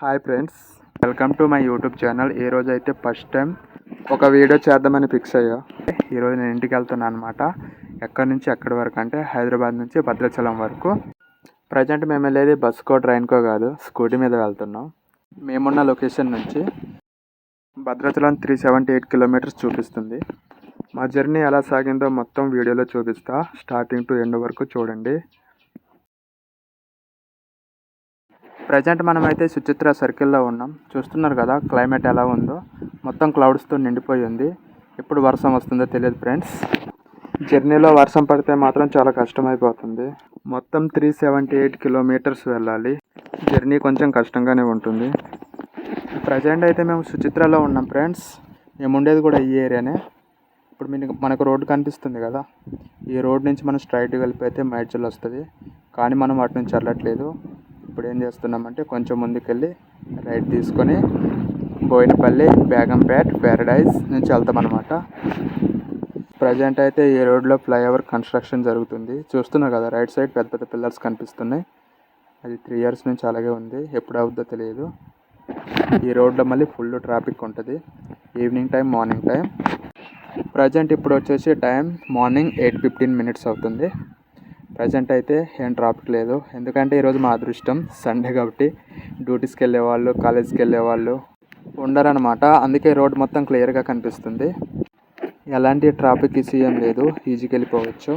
Hi friends, welcome to my YouTube channel. ఈరోజు అయితే first time ఒక వీడియో చేద్దామని ఫిక్స్ అయ్యా. ఈరోజు నేను ఇంటికి వెళ్తున్నాను అనమాట. ఎక్కడి నుంచి ఎక్కడి వరకు అంటే హైదరాబాద్ నుంచి భద్రాచలం వరకు. ప్రజెంట్ మేము వెళ్ళేది బస్కో ట్రైన్కో కాదు, స్కూటీ మీద వెళ్తున్నాం. మేమున్న లొకేషన్ నుంచి భద్రాచలం 378 కిలోమీటర్స్ చూపిస్తుంది. మా జర్నీ ఎలా సాగిందో మొత్తం వీడియోలో చూపిస్తా. స్టార్టింగ్ టు ఎండ్ వరకు చూడండి. ప్రజెంట్ మనమైతే సుచిత్ర సర్కిల్లో ఉన్నాం. చూస్తున్నారు కదా క్లైమేట్ ఎలా ఉందో, మొత్తం క్లౌడ్స్తో నిండిపోయి ఉంది. ఎప్పుడు వర్షం వస్తుందో తెలియదు ఫ్రెండ్స్. జర్నీలో వర్షం పడితే మాత్రం చాలా కష్టమైపోతుంది. మొత్తం 378 కిలోమీటర్స్ వెళ్ళాలి. జర్నీ కొంచెం కష్టంగానే ఉంటుంది. ప్రజెంట్ అయితే మేము సుచిత్రలో ఉన్నాం ఫ్రెండ్స్. మేము ఉండేది కూడా ఈ ఏరియానే. ఇప్పుడు మనకు రోడ్డు కనిపిస్తుంది కదా, ఈ రోడ్ నుంచి మనం స్ట్రైట్గా వెళ్ళిపోతే మైడ్చల్ వస్తుంది. కానీ మనం అటు నుంచి వెళ్ళట్లేదు. ఇప్పుడు ఏం చేస్తున్నామంటే కొంచెం ముందుకెళ్ళి రైట్ తీసుకొని బోయినపల్లి, బేగంపేట్, ప్యారడైజ్ నుంచి వెళ్తాం అనమాట. ప్రజెంట్ అయితే ఈ రోడ్లో ఫ్లైఓవర్ కన్స్ట్రక్షన్ జరుగుతుంది. చూస్తున్నారు కదా రైట్ సైడ్ పెద్ద పెద్ద పిల్లర్స్ కనిపిస్తున్నాయి. అది 3 years నుంచి అలాగే ఉంది. ఎప్పుడు అవుద్దో తెలియదు. ఈ రోడ్లో మళ్ళీ ఫుల్ ట్రాఫిక్ ఉంటుంది, evening time, morning time. Present ఇప్పుడు వచ్చేసి టైం మార్నింగ్ 8:15 అవుతుంది. ప్రజెంట్ అయితే ఏం ట్రాఫిక్ లేదు. ఎందుకంటే ఈరోజు మా అదృష్టం సండే కాబట్టి డ్యూటీస్కి వెళ్ళేవాళ్ళు, కాలేజ్కి వెళ్ళేవాళ్ళు ఉండరనమాట. అందుకే రోడ్ మొత్తం క్లియర్గా కనిపిస్తుంది. ఎలాంటి ట్రాఫిక్ ఇష్యూ ఏం లేదు, ఈజీకి వెళ్ళిపోవచ్చు.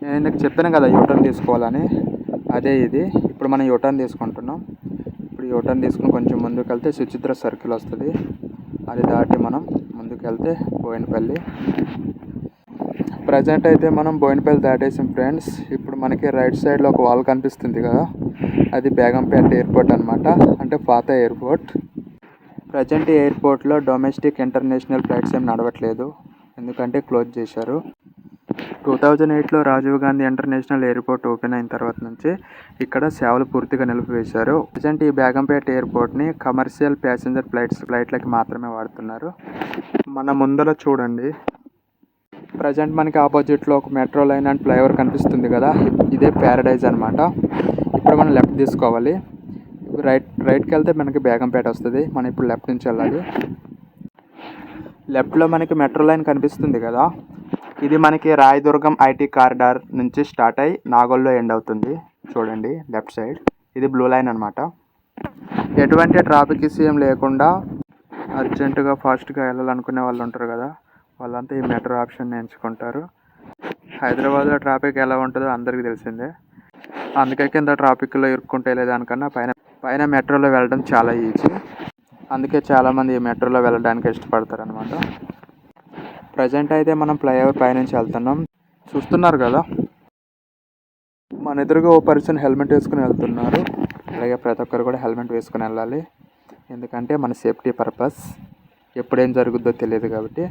నేను ఇందుకు చెప్పాను కదా యూటర్న్ తీసుకోవాలని, అదే ఇది. ఇప్పుడు మనం యూటర్న్ తీసుకుంటున్నాం. ఇప్పుడు యూటర్న్ తీసుకుని కొంచెం ముందుకు వెళ్తే సుచిత్ర సర్కిల్ వస్తుంది. అది దాటి మనం ముందుకు వెళ్తే బోయినపల్లి. ప్రజెంట్ అయితే మనం బోయినపల్లి దాటేసాం ఫ్రెండ్స్. ఇప్పుడు మనకి రైట్ సైడ్లో ఒక వాల్ కనిపిస్తుంది కదా, అది బేగంపేట ఎయిర్పోర్ట్ అనమాట, అంటే పాత ఎయిర్పోర్ట్. ప్రజెంట్ ఎయిర్పోర్ట్లో డొమెస్టిక్, ఇంటర్నేషనల్ ఫ్లైట్స్ ఏం నడవట్లేదు, ఎందుకంటే క్లోజ్ చేశారు. 2008లో Rajiv Gandhi international airport open అయిన తర్వాత నుంచి ఇక్కడ సేవలు పూర్తిగా నిలిపివేశారు. ప్రజెంట్ ఈ బేగంపేట ఎయిర్పోర్ట్ని కమర్షియల్ ప్యాసింజర్ ఫ్లైట్లకి మాత్రమే వాడుతున్నారు. మన ముందర చూడండి, ప్రజెంట్ మనకి ఆపోజిట్లో ఒక మెట్రో లైన్ అండ్ ఫ్లైఓవర్ కనిపిస్తుంది కదా, ఇదే ప్యారడైజ్ అనమాట. ఇప్పుడు మనం లెఫ్ట్ తీసుకోవాలి. రైట్కి వెళ్తే మనకి బేగంపేట వస్తుంది. మనం ఇప్పుడు లెఫ్ట్ నుంచి వెళ్ళాలి. లెఫ్ట్లో మనకి మెట్రో లైన్ కనిపిస్తుంది కదా, ఇది మనకి రాయదుర్గం ఐటీ కారిడార్ నుంచి స్టార్ట్ అయ్యి నాగోల్లో ఎండ్ అవుతుంది. చూడండి లెఫ్ట్ సైడ్, ఇది బ్లూ లైన్ అనమాట. ఎటువంటి ట్రాఫిక్ ఇష్యూ లేకుండా అర్జెంటుగా ఫాస్ట్గా వెళ్ళాలనుకునే వాళ్ళు ఉంటారు కదా, వాళ్ళంతా ఈ మెట్రో ఆప్షన్ని ఎంచుకుంటారు. హైదరాబాద్లో ట్రాఫిక్ ఎలా ఉంటుందో అందరికీ తెలిసిందే. అందుకే కింద ట్రాఫిక్లో ఇరుక్కుంటే లేదానికన్నా పైన మెట్రోలో వెళ్ళడం చాలా ఈజీ. అందుకే చాలామంది ఈ మెట్రోలో వెళ్ళడానికి ఇష్టపడతారు అనమాట. ప్రజెంట్ అయితే మనం ఫ్లైఓవర్ పైనుంచి వెళ్తున్నాం. చూస్తున్నారు కదా, మన ఎదురుగా ఓ పర్సన్ హెల్మెట్ వేసుకుని వెళ్తున్నారు. అలాగే ప్రతి ఒక్కరు కూడా హెల్మెట్ వేసుకుని వెళ్ళాలి, ఎందుకంటే మన సేఫ్టీ పర్పస్. ఎప్పుడేం జరుగుద్దో తెలియదు కాబట్టి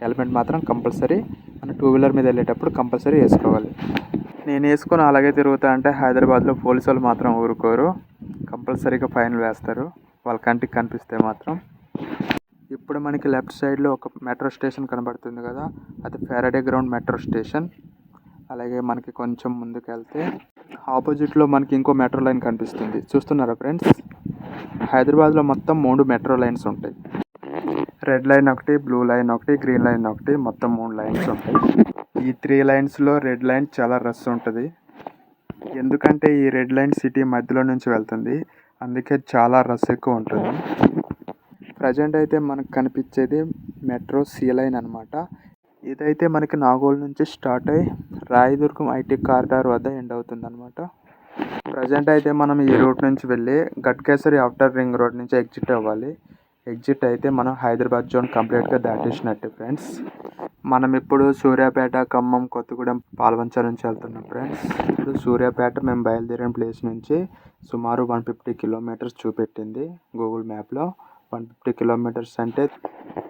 హెల్మెట్ మాత్రం కంపల్సరీ మన 2-wheeler మీద వెళ్ళేటప్పుడు కంపల్సరీ వేసుకోవాలి. నేను వేసుకొని అలాగే తిరుగుతా అంటే హైదరాబాద్లో పోలీసు వాళ్ళు మాత్రం ఊరుకోరు, కంపల్సరీగా ఫైన్లు వేస్తారు వాళ్ళ కంటికి కనిపిస్తే మాత్రం. ఇప్పుడు మనకి లెఫ్ట్ సైడ్లో ఒక మెట్రో స్టేషన్ కనబడుతుంది కదా, అది ఫ్యారడే గ్రౌండ్ మెట్రో స్టేషన్. అలాగే మనకి కొంచెం ముందుకు వెళ్తే ఆపోజిట్లో మనకి ఇంకో మెట్రో లైన్ కనిపిస్తుంది. చూస్తున్నారా ఫ్రెండ్స్, హైదరాబాద్లో మొత్తం 3 మెట్రో లైన్స్ ఉంటాయి. రెడ్ లైన్ ఒకటి, బ్లూ లైన్ ఒకటి, గ్రీన్ లైన్ ఒకటి, మొత్తం 3 లైన్స్ ఉంటాయి. ఈ 3 లైన్స్లో రెడ్ లైన్ చాలా రష్ ఉంటుంది. ఎందుకంటే ఈ రెడ్ లైన్ సిటీ మధ్యలో నుంచి వెళ్తుంది, అందుకే చాలా రష్ ఎక్కువ ఉంటుంది. ప్రజెంట్ అయితే మనకు కనిపించేది మెట్రో సి లైన్ అనమాట. ఇదైతే మనకి నాగోల్ నుంచి స్టార్ట్ అయ్యి రాయదుర్గం ఐటీ కారిడార్ వద్ద ఎండ్ అవుతుంది అనమాట. ప్రజెంట్ అయితే మనం ఈ రూట్ నుంచి వెళ్ళి గట్కేసరి ఔటర్ రింగ్ రోడ్ నుంచి ఎగ్జిట్ అవ్వాలి. ఎగ్జిట్ అయితే మనం హైదరాబాద్ జోన్ కంప్లీట్గా దాటేసినట్టు ఫ్రెండ్స్. మనం ఇప్పుడు సూర్యాపేట, ఖమ్మం, కొత్తగూడెం, పాల్వంచ నుంచి వెళ్తున్నాం ఫ్రెండ్స్. ఇప్పుడు సూర్యాపేట మేము బయలుదేరిన ప్లేస్ నుంచి సుమారు 150 కిలోమీటర్స్ చూపెట్టింది గూగుల్ మ్యాప్లో. 150 కిలోమీటర్స్ అంటే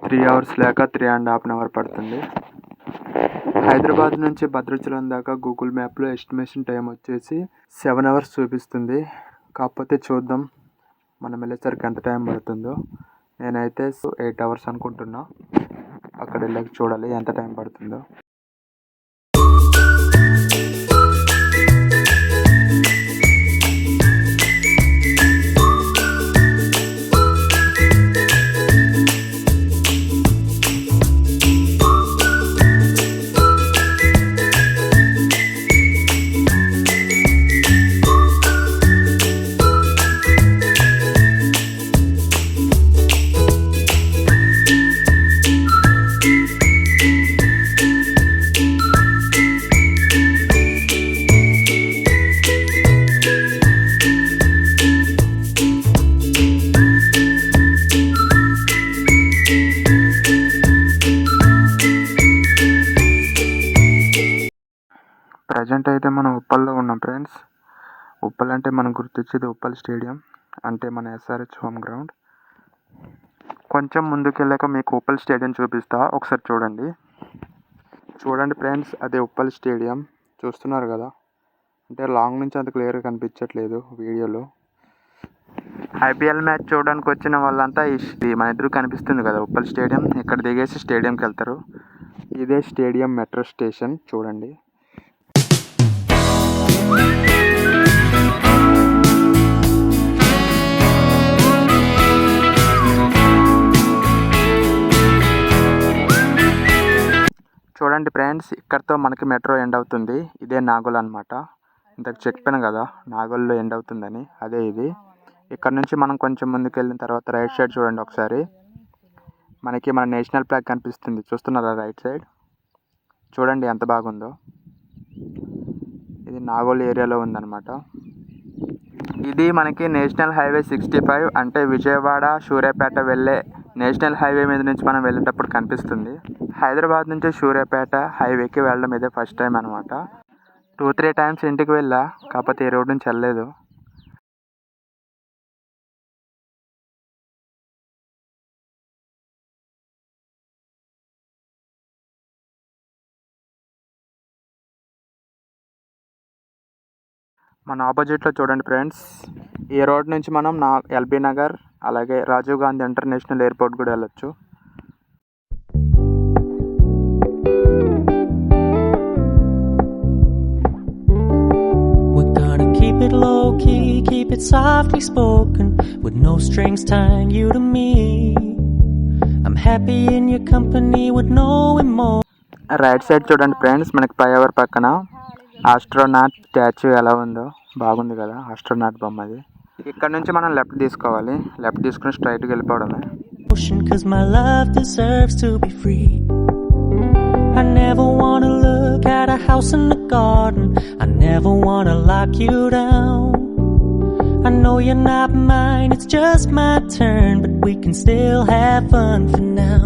3 hours లేక 3.5 hours పడుతుంది. హైదరాబాద్ నుంచి భద్రాచలం దాకా గూగుల్ మ్యాప్లో ఎస్టిమేషన్ టైం వచ్చేసి 7 hours చూపిస్తుంది. కాకపోతే చూద్దాం మనం వెళ్ళేసరికి ఎంత టైం పడుతుందో. నేనైతే 8 hours అనుకుంటున్నా. అక్కడ వెళ్ళాక చూడాలి ఎంత టైం పడుతుందో. ప్రజెంట్ అయితే మనం ఉప్పల్లో ఉన్నాం ఫ్రెండ్స్. ఉప్పల్ అంటే మనకు గుర్తొచ్చేది ఉప్పల్ స్టేడియం, అంటే మన ఎస్ఆర్హెచ్ హోమ్ గ్రౌండ్. కొంచెం ముందుకెళ్ళాక మీకు ఉప్పల్ స్టేడియం చూపిస్తా, ఒకసారి చూడండి. చూడండి ఫ్రెండ్స్, అదే ఉప్పల్ స్టేడియం. చూస్తున్నారు కదా, అంటే లాంగ్ నుంచి అంత క్లియర్గా కనిపించట్లేదు వీడియోలో. ఐపీఎల్ మ్యాచ్ చూడడానికి వచ్చిన వాళ్ళంతా మన ఎదురు కనిపిస్తుంది కదా ఉప్పల్ స్టేడియం, ఇక్కడ దిగేసి స్టేడియంకి వెళ్తారు. ఇదే స్టేడియం మెట్రో స్టేషన్ చూడండి. చూడండి ఫ్రెండ్స్, ఇక్కడతో మనకి మెట్రో ఎండ్ అవుతుంది. ఇదే నాగోల్ అనమాట. ఇంతకు చెప్పాను కదా నాగోల్లో ఎండ్ అవుతుందని, అదే ఇది. ఇక్కడ నుంచి మనం కొంచెం ముందుకు వెళ్ళిన తర్వాత రైట్ సైడ్ చూడండి ఒకసారి, మనకి మన నేషనల్ ఫ్లాగ్ కనిపిస్తుంది. చూస్తున్నారా రైట్ సైడ్? చూడండి ఎంత బాగుందో. ఇది నాగోల్ ఏరియాలో ఉందన్నమాట. ఇది మనకి నేషనల్ హైవే 65, అంటే విజయవాడ సూర్యాపేట వెళ్ళే నేషనల్ హైవే మీద నుంచి మనం వెళ్ళేటప్పుడు కనిపిస్తుంది. హైదరాబాద్ నుంచి సూర్యాపేట హైవేకి వెళ్ళడం ఇదే ఫస్ట్ టైం అనమాట. 2-3 టైమ్స్ ఇంటికి వెళ్ళా, కాకపోతే ఈ రోడ్ నుంచి వెళ్ళలేదు. మన ఆపోజిట్లో చూడండి ఫ్రెండ్స్, ఈ రోడ్ నుంచి మనం ఎల్బీ నగర్, అలాగే రాజీవ్ గాంధీ ఇంటర్నేషనల్ ఎయిర్పోర్ట్ కూడా వెళ్ళొచ్చు. Keep it low key, keep it softly spoken, with no strings tying you to me. I'm happy in your company with knowing more. Right side చూడంండి ఫ్రెండ్స్, మనకి flyover పక్కన astronaut statue ఎలా ఉందో, బాగుంది కదా astronaut బొమ్మ. అది ఇక్కడ నుంచి మనం లెఫ్ట్ తీసుకోవాలి, లెఫ్ట్ తీసుకుని స్ట్రైట్గా వెళ్ళిపోవడమే. Cause my love deserves to be free. I never wanna look at a house in the garden. I never wanna lock you down. I know you're not mine, it's just my turn, but we can still have fun for now.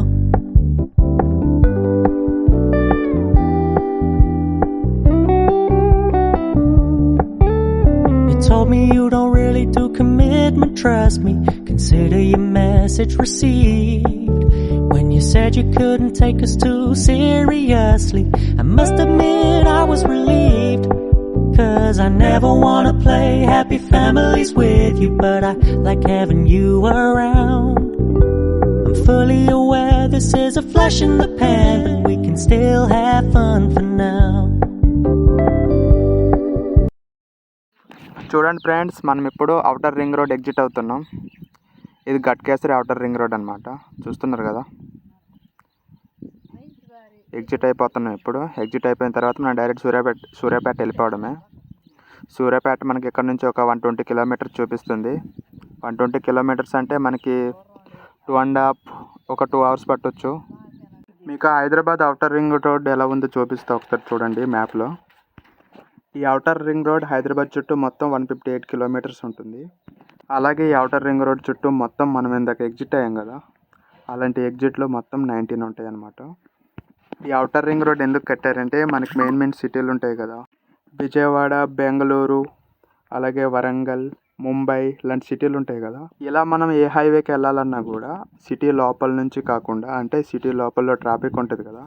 You told me you don't really do commitment, trust me, consider your message received. When you said you couldn't take us too seriously, I must admit I was relieved. Cause I never wanna play happy families with you, but I like having you around. I'm fully aware this is a flash in the pan, but we can still have fun for now. చూడండి friends, మనం ఇప్పుడు outer ring road exit అవుతున్నాం. ఇది గట్కేసరి outer ring road అనమాట. చూస్తున్నారు కదా, exit అయిపోతున్నాం. ఇప్పుడు ఎగ్జిట్ అయిపోయిన తర్వాత మనం డైరెక్ట్ సూర్యాపేట వెళ్ళిపోవడమే. సూర్యాపేట మనకి ఇక్కడ నుంచి ఒక 120 కిలోమీటర్స్ చూపిస్తుంది. 120 కిలోమీటర్స్ అంటే మనకి 2 hours పట్టొచ్చు. మీకు హైదరాబాద్ అవుటర్ రింగ్ రోడ్ ఎలా ఉందో చూపిస్తా, ఒకసారి చూడండి మ్యాప్లో. ఈ అవుటర్ రింగ్ రోడ్ హైదరాబాద్ చుట్టూ మొత్తం 158 కిలోమీటర్స్ ఉంటుంది. అలాగే ఈ అవుటర్ రింగ్ రోడ్ చుట్టూ మొత్తం మనం ఇందాక ఎగ్జిట్ అయ్యాం కదా, అలాంటి ఎగ్జిట్లో మొత్తం 19 ఉంటాయి అన్నమాట. ఈ అవుటర్ రింగ్ రోడ్ ఎందుకు కట్టారంటే, మనకి మెయిన్ సిటీలు ఉంటాయి కదా, విజయవాడ, బెంగళూరు, అలాగే వరంగల్, ముంబై ఇలాంటి సిటీలు ఉంటాయి కదా. ఇలా మనం ఏ హైవేకి వెళ్ళాలన్నా కూడా సిటీ లోపల నుంచి కాకుండా, అంటే సిటీ లోపల ట్రాఫిక్ ఉంటుంది కదా,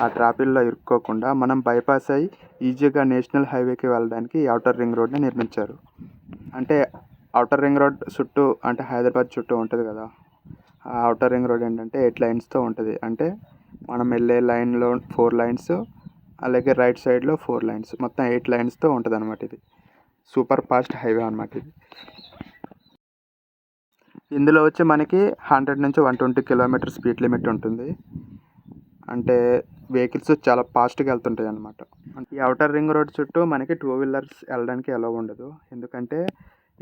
ఆ ట్రాఫిక్లో ఇరుక్కోకుండా మనం బైపాస్ అయ్యి ఈజీగా నేషనల్ హైవేకి వెళ్ళడానికి ఈ అవుటర్ రింగ్ రోడ్ని నిర్మించారు. అంటే అవుటర్ రింగ్ రోడ్ చుట్టూ, అంటే హైదరాబాద్ చుట్టూ ఉంటుంది కదా, ఆ అవుటర్ రింగ్ రోడ్ ఏంటంటే 8 లైన్స్తో ఉంటుంది. అంటే మనం వెళ్ళే లైన్లో 4 లైన్స్, అలాగే రైట్ సైడ్లో 4 లైన్స్, మొత్తం 8 లైన్స్తో ఉంటుంది అనమాట. ఇది సూపర్ ఫాస్ట్ హైవే అనమాట. ఇది ఇందులో వచ్చి మనకి 100 నుంచి 120 కిలోమీటర్ స్పీడ్ లిమిట్ ఉంటుంది. అంటే వెహికల్స్ చాలా ఫాస్ట్గా వెళ్తుంటాయి అన్నమాట. ఈ అవుటర్ రింగ్ రోడ్ చుట్టూ మనకి 2 వీలర్స్ వెళ్ళడానికి అలౌ ఉండదు. ఎందుకంటే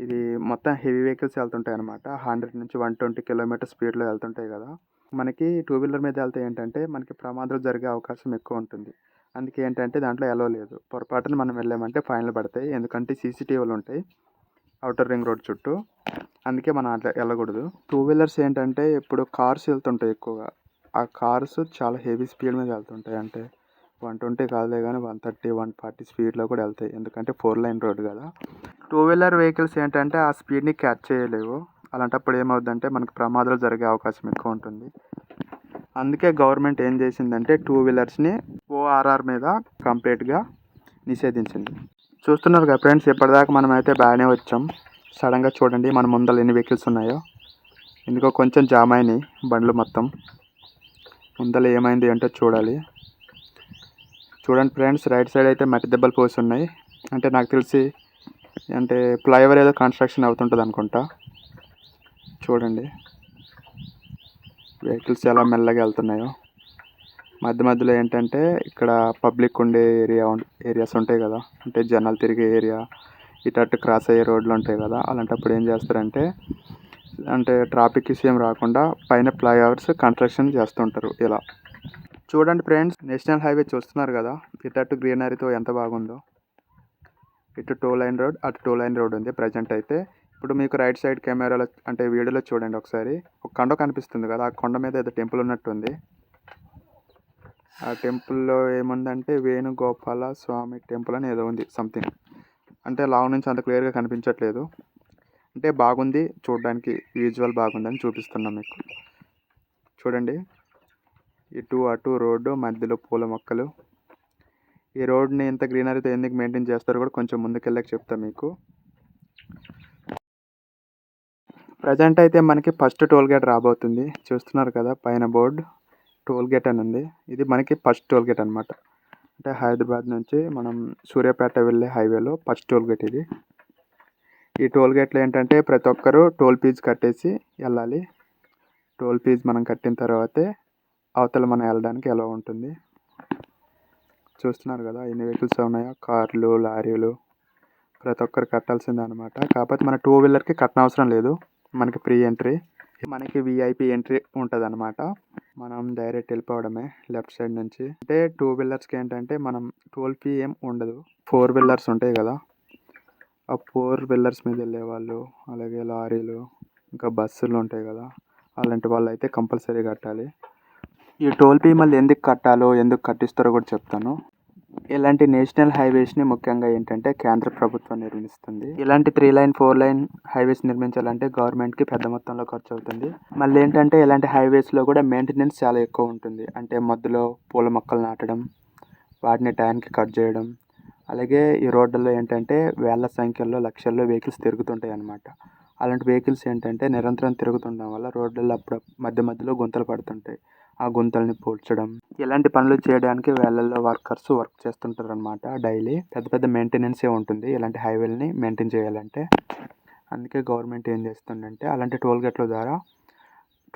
ఇది మొత్తం హెవీ వెహికల్స్ వెళ్తుంటాయి అనమాట. 100 నుంచి 120 కిలోమీటర్ స్పీడ్లో వెళ్తుంటాయి కదా. మనకి 2 వీలర్ మీద వెళ్తే ఏంటంటే మనకి ప్రమాదాలు జరిగే అవకాశం ఎక్కువ ఉంటుంది. అందుకే ఏంటంటే దాంట్లో అలౌ లేదు. పొరపాటున మనం వెళ్ళామంటే ఫైన్లు పడతాయి. ఎందుకంటే సీసీటీవీలు ఉంటాయి అవుటర్ రింగ్ రోడ్ చుట్టూ, అందుకే మనం అట్లా వెళ్ళకూడదు. 2 వీలర్స్ ఏంటంటే ఇప్పుడు కార్స్ వెళ్తుంటాయి ఎక్కువగా. ఆ కార్స్ చాలా హెవీ స్పీడ్ మీద వెళ్తుంటాయి. అంటే 120 కాదులే కానీ 130, 140 స్పీడ్లో కూడా వెళ్తాయి. ఎందుకంటే 4 లైన్ రోడ్ కదా. 2 వీలర్ వెహికల్స్ ఏంటంటే ఆ స్పీడ్ని క్యాచ్ చేయలేవు. అలాంటప్పుడు ఏమవుద్దంటే మనకు ప్రమాదాలు జరిగే అవకాశం ఎక్కువ ఉంటుంది. అందుకే గవర్నమెంట్ ఏం చేసిందంటే 2 వీలర్స్ని ఓఆర్ఆర్ మీద కంప్లీట్గా నిషేధించింది. చూస్తున్నారు కదా ఫ్రెండ్స్, ఇప్పటిదాకా మనం అయితే బాగానే వచ్చాం. సడన్గా చూడండి మన ముందర ఎన్ని వెహికల్స్ ఉన్నాయో. ఎందుకో కొంచెం జామ్ అయినాయి బండ్లు మొత్తం. ముందర ఏమైంది ఏంటో చూడాలి. చూడండి ఫ్రెండ్స్, రైట్ సైడ్ అయితే మట్టి దెబ్బలు పోసి ఉన్నాయి. అంటే నాకు తెలిసి అంటే ఫ్లైఓవర్ ఏదో కన్స్ట్రక్షన్ అవుతుంటుంది అనుకుంటా. చూడండి వెహికల్స్ ఎలా మెల్లగా వెళ్తున్నాయో. మధ్య మధ్యలో ఏంటంటే ఇక్కడ పబ్లిక్ ఉండే ఏరియాస్ ఉంటాయి కదా, అంటే జనాలు తిరిగే ఏరియా, ఇటు క్రాస్ అయ్యే రోడ్లు ఉంటాయి కదా. అలాంటప్పుడు ఏం చేస్తారంటే అంటే ట్రాఫిక్ విషయం రాకుండా పైన ఫ్లైఓవర్స్ కన్స్ట్రక్షన్ చేస్తుంటారు ఇలా. చూడండి ఫ్రెండ్స్, నేషనల్ హైవే చూస్తున్నారు కదా, ఇటు గ్రీనరీతో ఎంత బాగుందో. ఇటు 2 లైన్ రోడ్, అటు 2 లైన్ రోడ్ ఉంది ప్రజెంట్ అయితే. ఇప్పుడు మీకు రైట్ సైడ్ కెమెరాలో అంటే వీడియోలో చూడండి ఒకసారి, ఒక కొండ కనిపిస్తుంది కదా, ఆ కొండ మీద ఏదో టెంపుల్ ఉన్నట్టుంది. ఆ టెంపుల్లో ఏముందంటే వేణుగోపాల స్వామి టెంపుల్ అని ఏదో ఉంది సంథింగ్. అంటే లాంగ్ నుంచి అంత క్లియర్గా కనిపించట్లేదు. అంటే బాగుంది చూడడానికి, విజువల్ బాగుందని చూపిస్తున్నాం మీకు. చూడండి ఇటు అటు రోడ్డు, మధ్యలో పూల మొక్కలు. ఈ రోడ్ని ఎంత గ్రీనరీతో ఎందుకు మెయింటైన్ చేస్తారో కూడా కొంచెం ముందుకెళ్ళాక చెప్తా మీకు. ప్రజెంట్ అయితే మనకి ఫస్ట్ టోల్ గేట్ రాబోతుంది. చూస్తున్నారు కదా పైన బోర్డు, టోల్ గేట్ అని ఉంది. ఇది మనకి ఫస్ట్ టోల్ గేట్ అనమాట. అంటే హైదరాబాద్ నుంచి మనం సూర్యాపేట వెళ్ళే హైవేలో ఫస్ట్ టోల్ గేట్ ఇది. ఈ టోల్ గేట్లో ఏంటంటే ప్రతి ఒక్కరూ టోల్ ఫీజు కట్టేసి వెళ్ళాలి. టోల్ ఫీజు మనం కట్టిన తర్వాతే అవతల మనం వెళ్ళడానికి ఎలా ఉంటుంది. చూస్తున్నారు కదా ఎన్ని వెహికల్స్ ఉన్నాయో, కార్లు, లారీలు, ప్రతి ఒక్కరు కట్టాల్సిందే అనమాట. కాకపోతే మన 2 వీలర్కి కట్టనవసరం లేదు, మనకి ఫ్రీ ఎంట్రీ. మనకి విఐపి ఎంట్రీ ఉంటుంది అనమాట. మనం డైరెక్ట్ వెళ్ళిపోవడమే లెఫ్ట్ సైడ్ నుంచి. అంటే 2 వీలర్స్కి ఏంటంటే మనం టోల్ ఫీ ఏం ఉండదు. 4 వీలర్స్ ఉంటాయి కదా, ఆ 4 వీలర్స్ మీద వెళ్ళే వాళ్ళు, అలాగే లారీలు, ఇంకా బస్సులు ఉంటాయి కదా, అలాంటి వాళ్ళు అయితే కంపల్సరీ కట్టాలి. ఈ టోల్ ఫీ మళ్ళీ ఎందుకు కట్టాలో, ఎందుకు కట్టిస్తారో కూడా చెప్తాను. ఇలాంటి నేషనల్ హైవేస్ని ముఖ్యంగా ఏంటంటే కేంద్ర ప్రభుత్వం నిర్మిస్తుంది. ఇలాంటి 3 లైన్ 4 లైన్ హైవేస్ నిర్మించాలంటే గవర్నమెంట్కి పెద్ద మొత్తంలో ఖర్చు అవుతుంది. మళ్ళీ ఏంటంటే ఇలాంటి హైవేస్లో కూడా మెయింటెనెన్స్ చాలా ఎక్కువ ఉంటుంది. అంటే మధ్యలో పూల మొక్కలు నాటడం, వాటిని టైంకి కట్ చేయడం, అలాగే ఈ రోడ్లలో ఏంటంటే వేల సంఖ్యలో లక్షల్లో వెహికల్స్ తిరుగుతుంటాయి అన్నమాట. అలాంటి వెహికల్స్ ఏంటంటే నిరంతరం తిరుగుతుండడం వల్ల రోడ్లలో అప్పుడు మధ్యలో గుంతలు పడుతుంటాయి. ఆ గుంతల్ని పూడ్చడం, ఇలాంటి పనులు చేయడానికి వేలల్లో వర్కర్స్ వర్క్ చేస్తుంటారు అనమాట. డైలీ పెద్ద మెయింటెనెన్సే ఉంటుంది ఇలాంటి హైవేలని మెయింటైన్ చేయాలంటే. అందుకే గవర్నమెంట్ ఏం చేస్తుందంటే అలాంటి టోల్ గేట్ల ద్వారా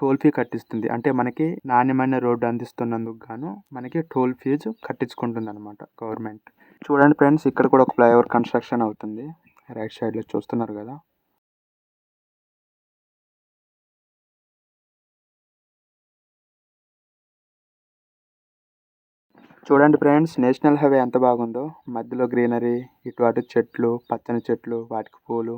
టోల్ ఫీ కట్టిస్తుంది. అంటే మనకి నాణ్యమైన రోడ్డు అందిస్తున్నందుకు గాను మనకి టోల్ ఫీజు కట్టించుకుంటుంది అనమాట గవర్నమెంట్. చూడండి ఫ్రెండ్స్, ఇక్కడ కూడా ఒక ఫ్లైఓవర్ కన్స్ట్రక్షన్ అవుతుంది. రైట్ సైడ్లో చూస్తున్నారు కదా. చూడండి ఫ్రెండ్స్, నేషనల్ హైవే ఎంత బాగుందో. మధ్యలో గ్రీనరీ, ఇటు అటు చెట్లు, పచ్చని చెట్లు, వాటికి పూలు,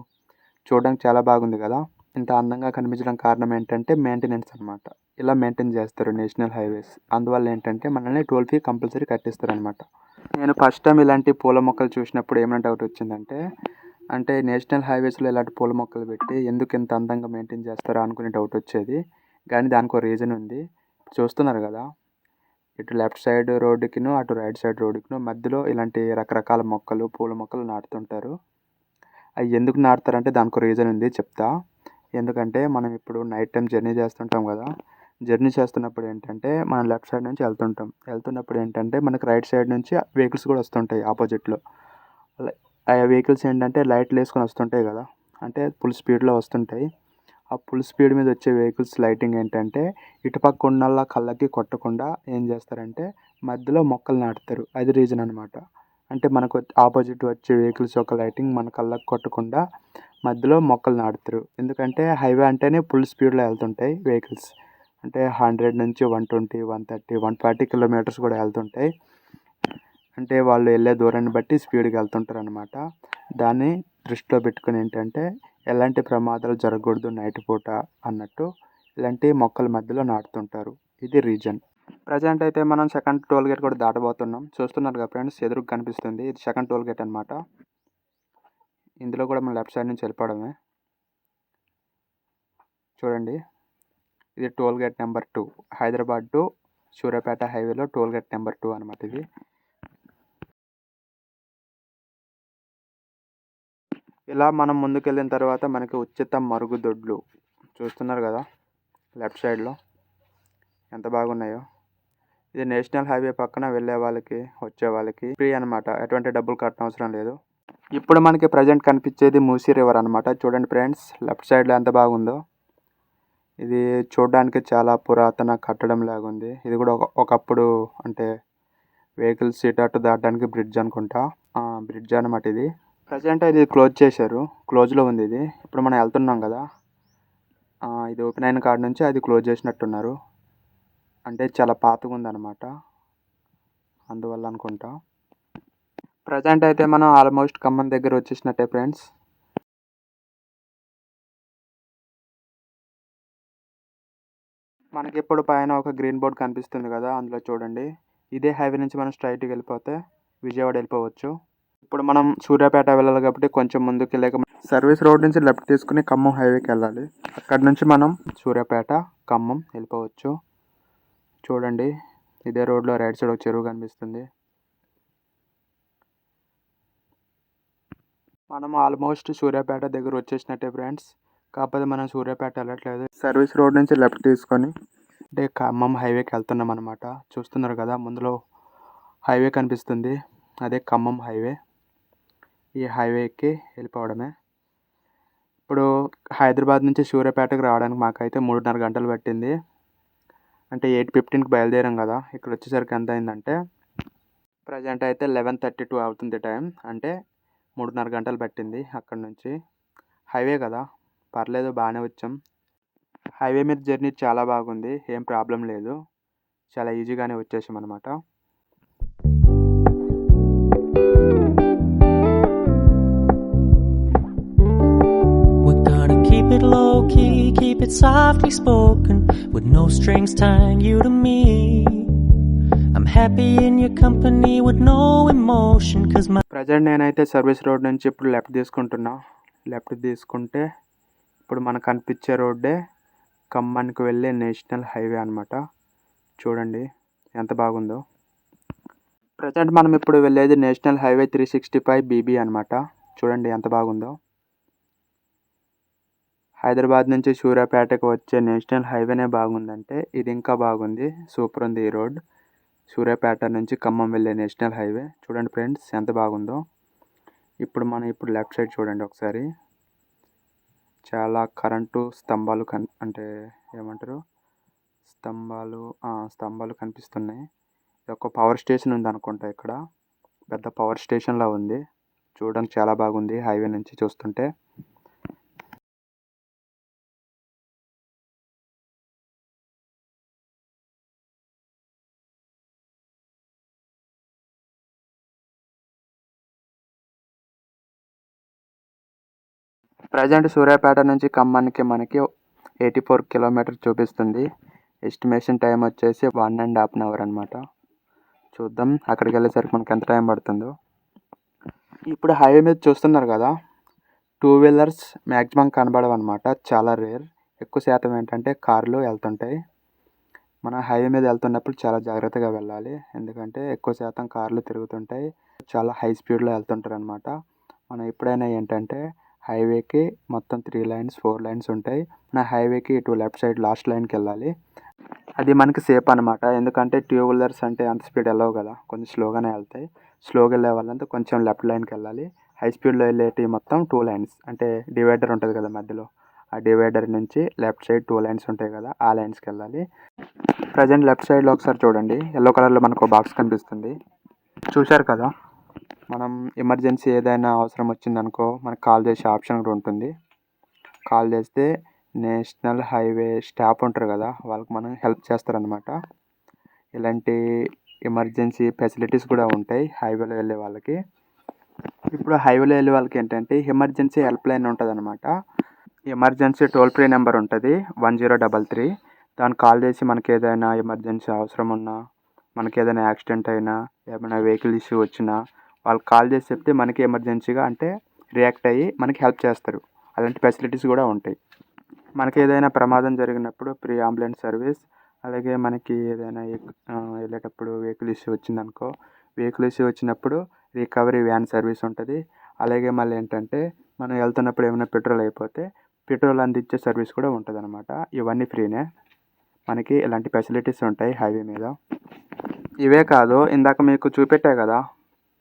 చూడడానికి చాలా బాగుంది కదా. ఇంత అందంగా కనిపించడం కారణం ఏంటంటే మెయింటెనెన్స్ అనమాట. ఇలా మెయింటైన్ చేస్తారు నేషనల్ హైవేస్. అందువల్ల ఏంటంటే మనల్ని టోల్ ఫీ కంపల్సరీ కట్టిస్తారు అనమాట. నేను ఫస్ట్ టైం ఇలాంటి పూల మొక్కలు చూసినప్పుడు ఏమైనా డౌట్ వచ్చిందంటే, అంటే నేషనల్ హైవేస్లో ఇలాంటి పూల మొక్కలు పెట్టి ఎందుకు ఇంత అందంగా మెయింటైన్ చేస్తారో అనుకునే డౌట్ వచ్చేది. కానీ దానికి ఒక రీజన్ ఉంది. చూస్తున్నారు కదా, ఇటు లెఫ్ట్ సైడ్ రోడ్డుకిను, అటు రైట్ సైడ్ రోడ్డుకిను మధ్యలో ఇలాంటి రకరకాల మొక్కలు, పూల మొక్కలు నాటుతుంటారు. అవి ఎందుకు నాటుతారంటే దానికి రీజన్ ఉంది, చెప్తా. ఎందుకంటే మనం ఇప్పుడు నైట్ టైం జర్నీ చేస్తుంటాం కదా. జర్నీ చేస్తున్నప్పుడు ఏంటంటే మనం లెఫ్ట్ సైడ్ నుంచి వెళ్తున్నప్పుడు ఏంటంటే మనకు రైట్ సైడ్ నుంచి వెహికల్స్ కూడా వస్తుంటాయి ఆపోజిట్లో. ఆ వెహికల్స్ ఏంటంటే లైట్లు వేసుకొని వస్తుంటాయి కదా, అంటే ఫుల్ స్పీడ్లో వస్తుంటాయి. ఆ ఫుల్ స్పీడ్ మీద వచ్చే వెహికల్స్ లైటింగ్ ఏంటంటే ఇటుపక్క ఉన్న కళ్ళకి కొట్టకుండా ఏం చేస్తారంటే మధ్యలో మొక్కలు నాటుతారు. అది రీజన్ అనమాట. అంటే మనకు ఆపోజిట్ వచ్చే వెహికల్స్ యొక్క లైటింగ్ మన కళ్ళకి కొట్టకుండా మధ్యలో మొక్కలు నాటుతారు. ఎందుకంటే హైవే అంటేనే ఫుల్ స్పీడ్లో వెళ్తుంటాయి వెహికల్స్. అంటే 100 నుంచి 120, 130, 140 కిలోమీటర్స్ కూడా వెళ్తుంటాయి. అంటే వాళ్ళు వెళ్ళే దూరాన్ని బట్టి స్పీడ్గా వెళ్తుంటారు అనమాట. దాన్ని దృష్టిలో పెట్టుకుని ఏంటంటే ఎలాంటి ప్రమాదాలు జరగకూడదు నైట్ పూట అన్నట్టు ఇలాంటి మొక్కల మధ్యలో నాటుతుంటారు. ఇది రీజన్. ప్రజెంట్ అయితే మనం సెకండ్ టోల్ గేట్ కూడా దాటబోతున్నాం. చూస్తున్నారు కదా ఫ్రెండ్స్, ఎదురుగా కనిపిస్తుంది. ఇది సెకండ్ టోల్ గేట్ అనమాట. ఇందులో కూడా మనం లెఫ్ట్ సైడ్ నుంచి వెళ్ళిపోవడమే. చూడండి, ఇది toll gate number 2, Hyderabad to Suryapet హైవేలో టోల్ గేట్ నెంబర్ 2 అనమాట ఇది. ఇలా మనం ముందుకెళ్ళిన తర్వాత మనకి ఉచిత మరుగుదొడ్లు చూస్తున్నారు కదా లెఫ్ట్ సైడ్లో ఎంత బాగున్నాయో. ఇది నేషనల్ హైవే పక్కన వెళ్ళే వాళ్ళకి వచ్చే వాళ్ళకి ఫ్రీ అనమాట, ఎటువంటి డబ్బులు కట్టడం అవసరం లేదు. ఇప్పుడు మనకి ప్రజెంట్ కనిపించేది మూసీ రివర్ అనమాట. చూడండి ఫ్రెండ్స్, లెఫ్ట్ సైడ్లో ఎంత బాగుందో. ఇది చూడడానికి చాలా పురాతన కట్టడం లాగా ఉంది. ఇది కూడా ఒకప్పుడు అంటే వెహికల్స్ ఇటు అటు దాటడానికి బ్రిడ్జ్ అనుకుంటా, బ్రిడ్జ్ అనమాట ఇది. ప్రజెంట్ ఇది క్లోజ్ చేశారు, క్లోజ్లో ఉంది ఇది. ఇప్పుడు మనం వెళ్తున్నాం కదా, ఇది ఓపెన్ అయిన కాడ నుంచి అది క్లోజ్ చేసినట్టున్నారు. అంటే చాలా పాతగా ఉందన్నమాట, అందువల్ల అనుకుంటా. ప్రజెంట్ అయితే మనం ఆల్మోస్ట్ ఖమ్మం దగ్గర వచ్చేసినట్టే ఫ్రెండ్స్. మనకి ఇప్పుడు పైన ఒక గ్రీన్ బోర్డ్ కనిపిస్తుంది కదా, అందులో చూడండి. ఇదే హైవే నుంచి మనం స్ట్రైట్గా వెళ్ళిపోతే విజయవాడ వెళ్ళిపోవచ్చు. ఇప్పుడు మనం సూర్యాపేట వెళ్ళాలి కాబట్టి కొంచెం ముందుకు వెళ్ళాక సర్వీస్ రోడ్ నుంచి లెఫ్ట్ తీసుకుని ఖమ్మం హైవేకి వెళ్ళాలి. అక్కడ నుంచి మనం సూర్యాపేట ఖమ్మం వెళ్ళిపోవచ్చు. చూడండి, ఇదే రోడ్లో రైట్ సైడ్ ఒక చెరువు కనిపిస్తుంది. మనం ఆల్మోస్ట్ సూర్యాపేట దగ్గర వచ్చేసినట్టే ఫ్రెండ్స్. కాకపోతే మనం సూర్యాపేట వెళ్ళట్లేదు, సర్వీస్ రోడ్ నుంచి లెఫ్ట్ తీసుకొని అంటే ఖమ్మం హైవేకి వెళ్తున్నాం అనమాట. చూస్తున్నారు కదా ముందులో హైవే కనిపిస్తుంది, అదే ఖమ్మం హైవే. ఈ హైవేకి వెళ్ళిపోవడమే. ఇప్పుడు హైదరాబాద్ నుంచి సూర్యాపేటకు రావడానికి మాకైతే 3.5 గంటలు పట్టింది. అంటే 8:15కి బయలుదేరాం కదా, ఇక్కడ వచ్చేసరికి ఎంత అయిందంటే ప్రజెంట్ అయితే 11:32 అవుతుంది టైం. అంటే 3.5 గంటలు పట్టింది అక్కడ నుంచి. హైవే కదా, పర్లేదు, బాగానే వచ్చాం. హైవే మీద జర్నీ చాలా బాగుంది, ఏం ప్రాబ్లం లేదు, చాలా ఈజీగానే వచ్చేసాం అనమాట. We're gonna keep it low key, keep it softly spoken, with no strings tying you to me. I'm happy in your company with no emotion, cause my present నేనైతే సర్వీస్ రోడ్ నుంచి ఇప్పుడు left తీసుకుంటున్నా. Left తీసుకుంటే ఇప్పుడు మనకు కనిపించే రోడ్డే ఖమ్మానికి వెళ్ళే national highway అనమాట. చూడండి ఎంత బాగుందో. ప్రజెంట్ మనం ఇప్పుడు వెళ్ళేది నేషనల్ హైవే 365 BB అనమాట. చూడండి ఎంత బాగుందో. హైదరాబాద్ నుంచి సూర్యాపేటకు వచ్చే నేషనల్ హైవేనే బాగుందంటే ఇది ఇంకా బాగుంది, సూపర్ ఉంది ఈ రోడ్. సూర్యాపేట నుంచి ఖమ్మం వెళ్ళే నేషనల్ హైవే. చూడండి ఫ్రెండ్స్ ఎంత బాగుందో. ఇప్పుడు మనం లెఫ్ట్ సైడ్ చూడండి ఒకసారి, చాలా కరెంటు స్తంభాలు అంటే ఏమంటారు, స్తంభాలు కనిపిస్తున్నాయి. ఇది ఒక పవర్ స్టేషన్ ఉంది అనుకుంటా, ఇక్కడ పెద్ద పవర్ స్టేషన్లా ఉంది. చూడడానికి చాలా బాగుంది హైవే నుంచి చూస్తుంటే. ప్రజెంట్ సూర్యాపేట నుంచి ఖమ్మానికి మనకి 84 కిలోమీటర్ చూపిస్తుంది. ఎస్టిమేషన్ టైం వచ్చేసి 1.5 hour అనమాట. చూద్దాం అక్కడికి వెళ్ళేసరికి మనకి ఎంత టైం పడుతుందో. ఇప్పుడు హైవే మీద చూస్తున్నారు కదా, 2 వీలర్స్ మ్యాక్సిమం కనబడవు అనమాట, చాలా రేర్. ఎక్కువ శాతం ఏంటంటే కార్లు వెళ్తుంటాయి. మన హైవే మీద వెళ్తున్నప్పుడు చాలా జాగ్రత్తగా వెళ్ళాలి, ఎందుకంటే ఎక్కువ శాతం కార్లు తిరుగుతుంటాయి, చాలా హై స్పీడ్లో వెళ్తుంటారు అనమాట. మనం ఎప్పుడైనా ఏంటంటే హైవేకి మొత్తం 3 lanes 4 lanes ఉంటాయి. మన హైవేకి ఇటు లెఫ్ట్ సైడ్ లాస్ట్ లైన్కి వెళ్ళాలి. అది మనకి సేఫ్ అనమాట, ఎందుకంటే 2 వీలర్స్ అంటే అంత స్పీడ్ వెళ్ళవు కదా, కొంచెం స్లోగానే వెళ్తాయి. స్లోగా వెళ్ళే వాళ్ళంతా కొంచెం లెఫ్ట్ లైన్కి వెళ్ళాలి. హై స్పీడ్లో వెళ్ళేటి మొత్తం 2 lanes, అంటే డివైడర్ ఉంటుంది కదా మధ్యలో, ఆ డివైడర్ నుంచి లెఫ్ట్ సైడ్ 2 lanes ఉంటాయి కదా, ఆ లైన్స్కి వెళ్ళాలి. ప్రజెంట్ లెఫ్ట్ సైడ్లో ఒకసారి చూడండి, ఎల్లో కలర్లో మనకు ఒక బాక్స్ కనిపిస్తుంది. చూశారు కదా, మనం ఎమర్జెన్సీ ఏదైనా అవసరం వచ్చిందనుకో మనకు కాల్ చేసే ఆప్షన్ కూడా ఉంటుంది. కాల్ చేస్తే నేషనల్ హైవే స్టాఫ్ ఉంటారు కదా, వాళ్ళకి మనం హెల్ప్ చేస్తారనమాట. ఇలాంటి ఎమర్జెన్సీ ఫెసిలిటీస్ కూడా ఉంటాయి హైవేలో వెళ్ళే వాళ్ళకి. ఇప్పుడు హైవేలో వెళ్ళే వాళ్ళకి ఏంటంటే ఎమర్జెన్సీ హెల్ప్ లైన్ ఉంటుంది అనమాట. ఎమర్జెన్సీ టోల్ ఫ్రీ నెంబర్ ఉంటుంది 1033. దానికి కాల్ చేసి మనకి ఏదైనా ఎమర్జెన్సీ అవసరం ఉన్నా, మనకి ఏదైనా యాక్సిడెంట్ అయినా, ఏమైనా వెహికల్ ఇష్యూ వచ్చినా వాళ్ళకి కాల్ చేసి చెప్తే మనకి ఎమర్జెన్సీగా అంటే రియాక్ట్ అయ్యి మనకి హెల్ప్ చేస్తారు. అలాంటి ఫెసిలిటీస్ కూడా ఉంటాయి. మనకి ఏదైనా ప్రమాదం జరిగినప్పుడు ప్రీ అంబులెన్స్ సర్వీస్, అలాగే మనకి ఏదైనా వెళ్ళేటప్పుడు వెహికల్ ఇష్యూ వచ్చిందనుకో, వెహికల్ ఇష్యూ వచ్చినప్పుడు రికవరీ వ్యాన్ సర్వీస్ ఉంటుంది. అలాగే మళ్ళీ ఏంటంటే మనం వెళ్తున్నప్పుడు ఏమైనా పెట్రోల్ అయిపోతే పెట్రోల్ అందించే సర్వీస్ కూడా ఉంటుంది అనమాట. ఇవన్నీ ఫ్రీనే. మనకి ఇలాంటి ఫెసిలిటీస్ ఉంటాయి హైవే మీద. ఇవే కాదు, ఇందాక మీకు చూపెట్టా కదా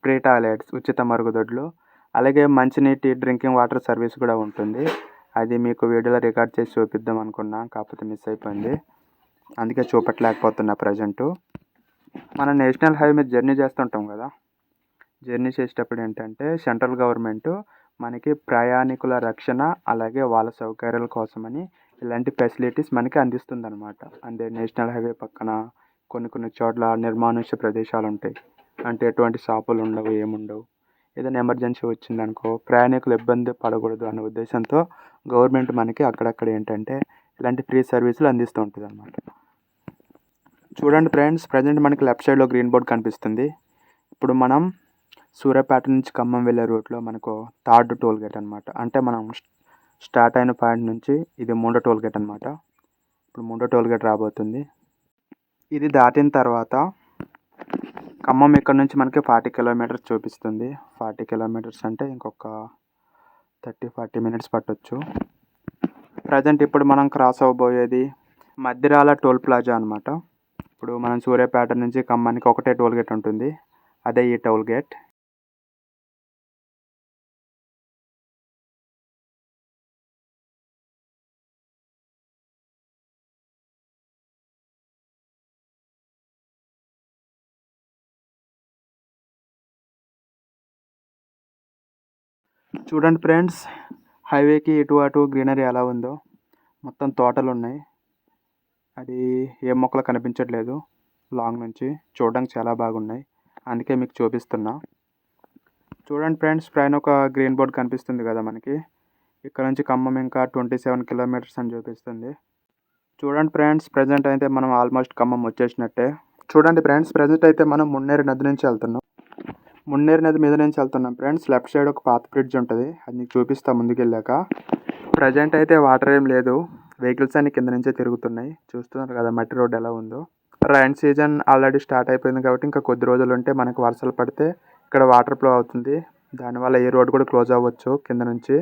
ఫ్రీ టాయిలెట్స్, ఉచిత మరుగుదొడ్లు, అలాగే మంచినీటి డ్రింకింగ్ వాటర్ సర్వీస్ కూడా ఉంటుంది. అది మీకు వీడియోలో రికార్డ్ చేసి చూపిద్దాం అనుకున్నా, కాకపోతే మిస్ అయిపోయింది, అందుకే చూపెట్టలేకపోతున్నా ప్రజెంటు. మనం నేషనల్ హైవే మీద జర్నీ చేస్తుంటాం కదా, జర్నీ చేసేటప్పుడు ఏంటంటే సెంట్రల్ గవర్నమెంట్ మనకి ప్రయాణికుల రక్షణ అలాగే వాళ్ళ సౌకర్యాల కోసమని ఇలాంటి ఫెసిలిటీస్ మనకి అందిస్తుందన్నమాట. అంటే నేషనల్ హైవే పక్కన కొన్ని చోట్ల నిర్మానుష్య ప్రదేశాలు ఉంటాయి. అంటే ఎటువంటి షాపులు ఉండవు, ఏముండవు. ఏదైనా ఎమర్జెన్సీ వచ్చిందనుకో ప్రయాణికులు ఇబ్బంది పడకూడదు అనే ఉద్దేశంతో గవర్నమెంట్ మనకి అక్కడక్కడ ఏంటంటే ఇలాంటి ఫ్రీ సర్వీసులు అందిస్తూ ఉంటుంది అన్నమాట. చూడండి ఫ్రెండ్స్, ప్రజెంట్ మనకి లెఫ్ట్ సైడ్లో గ్రీన్ బోర్డ్ కనిపిస్తుంది. ఇప్పుడు మనం సూర్యాపేట నుంచి ఖమ్మం వెళ్ళే రూట్లో మనకు థర్డ్ టోల్ గేట్ అనమాట. అంటే మనం స్టార్ట్ అయిన పాయింట్ నుంచి ఇది 3వ టోల్ గేట్ అనమాట. ఇప్పుడు 3వ టోల్ గేట్ రాబోతుంది. ఇది దాటిన తర్వాత ఖమ్మం ఇక్కడ నుంచి మనకి 40 కిలోమీటర్స్ చూపిస్తుంది. 40 కిలోమీటర్స్ అంటే ఇంకొక 30-40 మినిట్స్ పట్టొచ్చు. ప్రజెంట్ ఇప్పుడు మనం క్రాస్ అవ్వబోయేది మద్దిరాల టోల్ ప్లాజా అనమాట. ఇప్పుడు మనం సూర్యాపేట నుంచి ఖమ్మానికి ఒకటే టోల్ గేట్ ఉంటుంది, అదే ఈ టోల్ గేట్. చూడండి ఫ్రెండ్స్, హైవేకి ఇటు అటు గ్రీనరీ ఎలా ఉందో, మొత్తం తోటలు ఉన్నాయి. అది ఏ మొక్కలు కనిపించట్లేదు లాంగ్ నుంచి, చూడడానికి చాలా బాగున్నాయి, అందుకే మీకు చూపిస్తున్నా. చూడండి ఫ్రెండ్స్, పైన ఒక గ్రీన్ బోర్డ్ కనిపిస్తుంది కదా మనకి. ఇక్కడ నుంచి ఖమ్మం ఇంకా 27 కిలోమీటర్స్ అని చూపిస్తుంది. చూడండి ఫ్రెండ్స్, ప్రజెంట్ అయితే మనం ఆల్మోస్ట్ ఖమ్మం వచ్చేసినట్టే. చూడండి ఫ్రెండ్స్, ప్రజెంట్ అయితే మనం మున్నేరు నది నుంచి వెళ్తున్నాం. మున్నేరు నది మీద నుంచి వెళ్తున్నాం ఫ్రెండ్స్. లెఫ్ట్ సైడ్ ఒక పాత బ్రిడ్జ్ ఉంటుంది, అది నీకు చూపిస్తా ముందుకెళ్ళాక. ప్రజెంట్ అయితే వాటర్ ఏం లేదు, వెహికల్స్ అన్ని కింద నుంచే తిరుగుతున్నాయి. చూస్తున్నారు కదా మట్టి రోడ్ ఎలా ఉందో. రైన్ సీజన్ ఆల్రెడీ స్టార్ట్ అయిపోయింది కాబట్టి ఇంకా కొద్ది రోజులు ఉంటే మనకు వర్షాలు పడితే ఇక్కడ వాటర్ ఫ్లో అవుతుంది. దానివల్ల ఈ రోడ్ కూడా క్లోజ్ అవ్వచ్చు కింద నుంచి.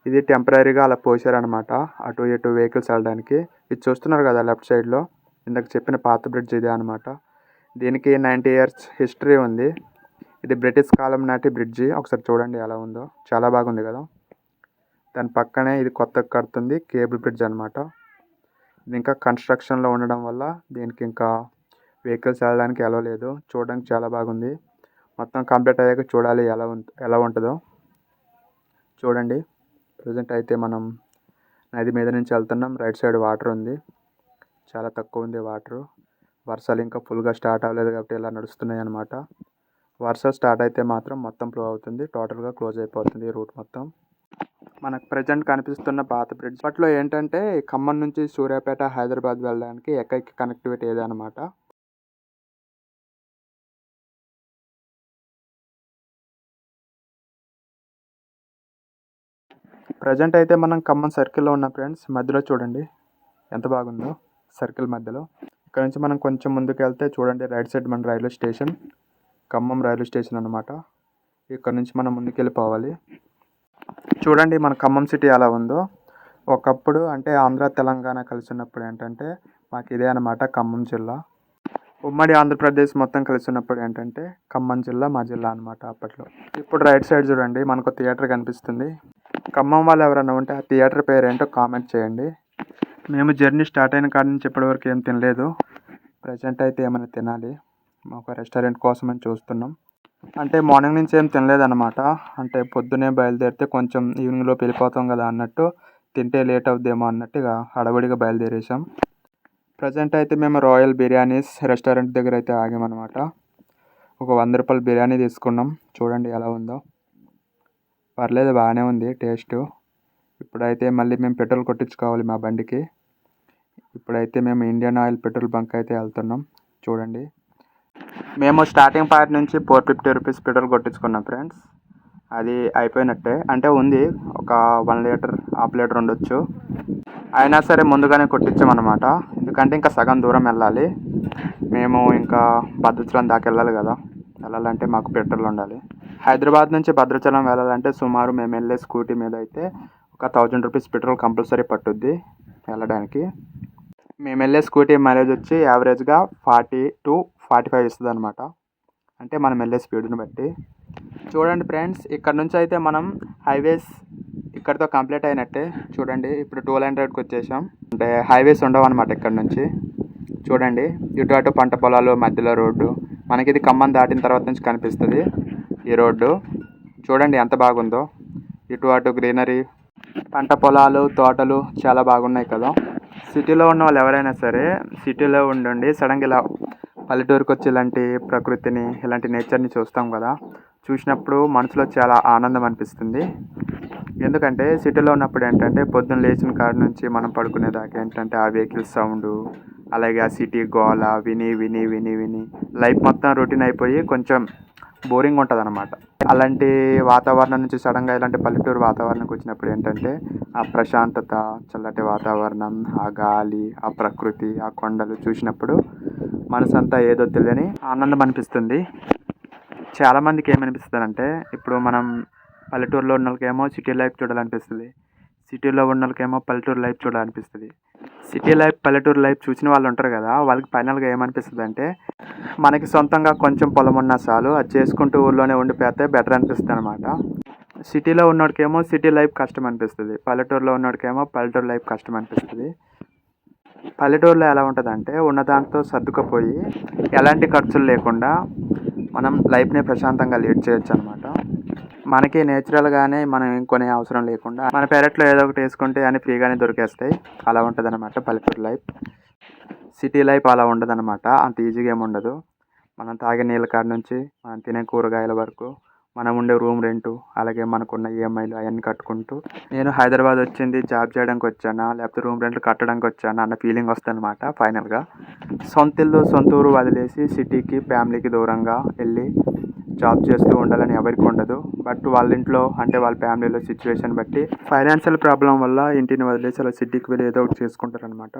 ఇది టెంపరీగా అలా పోసారనమాట, అటు ఇటు వెహికల్స్ వెళ్ళడానికి. ఇది చూస్తున్నారు కదా లెఫ్ట్ సైడ్లో, ఇందాక చెప్పిన పాత బ్రిడ్జ్ ఇదే అనమాట. దీనికి 90 years హిస్టరీ ఉంది. ఇది బ్రిటిష్ కాలం నాటి బ్రిడ్జి. ఒకసారి చూడండి ఎలా ఉందో, చాలా బాగుంది కదా. దాని పక్కనే ఇది కొత్తగా కడుతుంది కేబుల్ బ్రిడ్జ్ అనమాట. ఇది ఇంకా కన్స్ట్రక్షన్లో ఉండడం వల్ల దీనికి ఇంకా వెహికల్స్ వెళ్ళడానికి ఎలా లేదు. చూడడానికి చాలా బాగుంది. మొత్తం కంప్లీట్ అయ్యాక చూడాలి ఎలా ఉంటుందో. చూడండి, ప్రజెంట్ అయితే మనం నది మీద నుంచి వెళ్తున్నాం. రైట్ సైడ్ వాటర్ ఉంది, చాలా తక్కువ ఉంది వాటరు. వర్షాలు ఇంకా ఫుల్గా స్టార్ట్ అవ్వలేదు కాబట్టి ఇలా నడుస్తున్నాయి అన్నమాట. వర్షాలు స్టార్ట్ అయితే మాత్రం మొత్తం ఫ్లో అవుతుంది, టోటల్గా క్లోజ్ అయిపోతుంది రూట్ మొత్తం. మనకు ప్రజెంట్ కనిపిస్తున్న పాత బ్రిడ్జ్ అప్పట్లో ఏంటంటే ఖమ్మం నుంచి సూర్యాపేట, హైదరాబాద్ వెళ్ళడానికి ఏకైక కనెక్టివిటీ ఏదే అనమాట. ప్రజెంట్ అయితే మనం ఖమ్మం సర్కిల్లో ఉన్నాం ఫ్రెండ్స్. మధ్యలో చూడండి ఎంత బాగుందో, సర్కిల్ మధ్యలో. ఇక్కడ నుంచి మనం కొంచెం ముందుకు వెళ్తే చూడండి రైట్ సైడ్ మన railway station, Khammam railway station అనమాట. ఇక్కడ నుంచి మనం ముందుకు వెళ్ళిపోవాలి. చూడండి మన ఖమ్మం సిటీ ఎలా ఉందో. ఒకప్పుడు అంటే ఆంధ్ర తెలంగాణ కలిసి ఉన్నప్పుడు ఏంటంటే మాకు ఇదే అనమాట ఖమ్మం జిల్లా. ఉమ్మడి ఆంధ్రప్రదేశ్ మొత్తం కలిసి ఉన్నప్పుడు ఏంటంటే ఖమ్మం జిల్లా మా జిల్లా అనమాట అప్పట్లో. ఇప్పుడు రైట్ సైడ్ చూడండి మనకు థియేటర్ కనిపిస్తుంది. ఖమ్మం వాళ్ళు ఎవరైనా ఉంటే ఆ థియేటర్ పేరు ఏంటో కామెంట్ చేయండి. మేము జర్నీ స్టార్ట్ అయిన కాడ నుంచి ఇప్పటివరకు ఏం తినలేదు. ప్రజెంట్ అయితే ఏమైనా తినాలి, ఒక రెస్టారెంట్ కోసం అని చూస్తున్నాం. అంటే మార్నింగ్ నుంచి ఏం తినలేదన్నమాట. అంటే పొద్దునే బయలుదేరితే కొంచెం ఈవినింగ్లో వెళ్ళిపోతాం కదా అన్నట్టు, తింటే లేట్ అవుద్దేమో అన్నట్టుగా హడావుడిగా బయలుదేరేసాం. ప్రజెంట్ అయితే మేము రాయల్ బిర్యానీస్ రెస్టారెంట్ దగ్గర అయితే ఆగామన్నమాట. ఒక 100 రూపాయల బిర్యానీ తీసుకున్నాం. చూడండి ఎలా ఉందో, పర్లేదు బాగానే ఉంది టేస్ట్. ఇప్పుడైతే మళ్ళీ మేము పెట్రోల్ కొట్టించుకోవాలి మా బండికి. ఇప్పుడైతే మేము ఇండియన్ ఆయిల్ పెట్రోల్ బంక్ అయితే వెళ్తున్నాం. చూడండి, మేము స్టార్టింగ్ పాయింట్ నుంచి 450 రూపీస్ పెట్రోల్ కొట్టించుకున్నాం ఫ్రెండ్స్. అది అయిపోయినట్టే, అంటే ఉంది ఒక 1 లీటర్, హాఫ్ లీటర్ ఉండొచ్చు. అయినా సరే ముందుగానే కొట్టించామన్నమాట. ఎందుకంటే ఇంకా సగం దూరం వెళ్ళాలి. మేము ఇంకా భద్రాచలం దాకా వెళ్ళాలి కదా. వెళ్ళాలంటే మాకు పెట్రోల్ ఉండాలి. హైదరాబాద్ నుంచి భద్రాచలం వెళ్ళాలంటే సుమారు మేము వెళ్ళే స్కూటీ మీద అయితే ఒక 1000 రూపీస్ పెట్రోల్ కంపల్సరీ పట్టుద్ది వెళ్ళడానికి. మేము వెళ్ళే స్కూటీ మైలేజ్ వచ్చి యావరేజ్గా 40 to 45 ఇస్తుంది అనమాట. అంటే మనం వెళ్ళే స్పీడ్ని బట్టి. చూడండి ఫ్రెండ్స్, ఇక్కడ నుంచి అయితే మనం హైవేస్ ఇక్కడితో కంప్లీట్ అయినట్టే. చూడండి, ఇప్పుడు 200కి వచ్చేసాం. అంటే హైవేస్ ఉండవు అనమాట ఇక్కడ నుంచి. చూడండి, ఇటు అటు పంట పొలాలు, మధ్యలో రోడ్డు. మనకి ఇది ఖమ్మం దాటిన తర్వాత నుంచి కనిపిస్తుంది ఈ రోడ్డు. చూడండి ఎంత బాగుందో. ఇటు అటు గ్రీనరీ, పంట పొలాలు, తోటలు చాలా బాగున్నాయి కదా. సిటీలో ఉన్న వాళ్ళు ఎవరైనా సరే సిటీలో ఉండండి సడన్గా ఇలా పల్లెటూరుకి వచ్చి ఇలాంటి ప్రకృతిని, ఇలాంటి నేచర్ని చూస్తాం కదా. చూసినప్పుడు మనసులో చాలా ఆనందం అనిపిస్తుంది. ఎందుకంటే సిటీలో ఉన్నప్పుడు ఏంటంటే పొద్దున్న లేచిన కాడ నుంచి మనం పడుకునేదాకా ఏంటంటే ఆ వెహికల్ సౌండ్, అలాగే ఆ సిటీ గోల విని విని విని విని లైఫ్ మొత్తం రొటీన్ అయిపోయి కొంచెం బోరింగ్ ఉంటుంది అనమాట. అలాంటి వాతావరణం నుంచి సడన్గా ఇలాంటి పల్లెటూరు వాతావరణంకి వచ్చినప్పుడు ఏంటంటే ఆ ప్రశాంతత, చల్లటి వాతావరణం, ఆ గాలి, ఆ ప్రకృతి, ఆ కొండలు చూసినప్పుడు మనసంతా ఏదో తెలియని ఆనందం అనిపిస్తుంది. చాలామందికి ఏమనిపిస్తుంది అంటే, ఇప్పుడు మనం పల్లెటూరులో ఉన్న వాళ్ళకేమో సిటీ లైఫ్ చూడాలనిపిస్తుంది, సిటీలో ఉన్న వాళ్ళకేమో పల్లెటూరు లైఫ్ చూడాలనిపిస్తుంది. సిటీ లైఫ్, పల్లెటూరు లైఫ్ చూసిన వాళ్ళు ఉంటారు కదా, వాళ్ళకి ఫైనల్గా ఏమనిపిస్తుంది అంటే మనకి సొంతంగా కొంచెం పొలం ఉన్నా చాలు, అది చేసుకుంటూ ఊళ్ళోనే ఉండిపోతే బెటర్ అనిపిస్తుంది అనమాట. సిటీలో ఉన్నోడికేమో సిటీ లైఫ్ కష్టం అనిపిస్తుంది, పల్లెటూరులో ఉన్నోడికేమో పల్లెటూరు లైఫ్ కష్టం అనిపిస్తుంది. పల్లెటూరులో ఎలా ఉంటుందంటే ఉన్న దాంతో సర్దుకుపోయి ఎలాంటి ఖర్చులు లేకుండా మనం లైఫ్ని ప్రశాంతంగా లీడ్ చేయొచ్చు అనమాట. మనకి నేచురల్గానే మనం ఏం కొనే అవసరం లేకుండా మన పెరట్లో ఏదో ఒకటి వేసుకుంటే అని ఫ్రీగానే దొరికేస్తాయి. అలా ఉంటుంది అనమాట పల్లెటూరు లైఫ్. సిటీ లైఫ్ అలా ఉండదు అనమాట, అంత ఈజీగా ఏమి ఉండదు. మనం తాగే నీళ్ళ కాడ నుంచి మనం తినే కూరగాయల వరకు, మనం ఉండే రూమ్ రెంటు, అలాగే మనకున్న ఈఎంఐలు అవన్నీ కట్టుకుంటూ నేను హైదరాబాద్ వచ్చింది జాబ్ చేయడానికి వచ్చానా లేకపోతే రూమ్ రెంట్లు కట్టడానికి వచ్చానా అన్న ఫీలింగ్ వస్తుంది అనమాట. ఫైనల్గా సొంత ఇల్లు, సొంత ఊరు వదిలేసి సిటీకి, ఫ్యామిలీకి దూరంగా వెళ్ళి జాబ్ చేస్తూ ఉండాలని ఎవరికి ఉండదు. బట్ వాళ్ళ ఇంట్లో అంటే వాళ్ళ ఫ్యామిలీలో సిచ్యువేషన్ బట్టి ఫైనాన్షియల్ ప్రాబ్లం వల్ల ఇంటిని వదిలేసి అలా సిటీకి వెళ్ళి ఏదో ఒకటి చేసుకుంటారనమాట.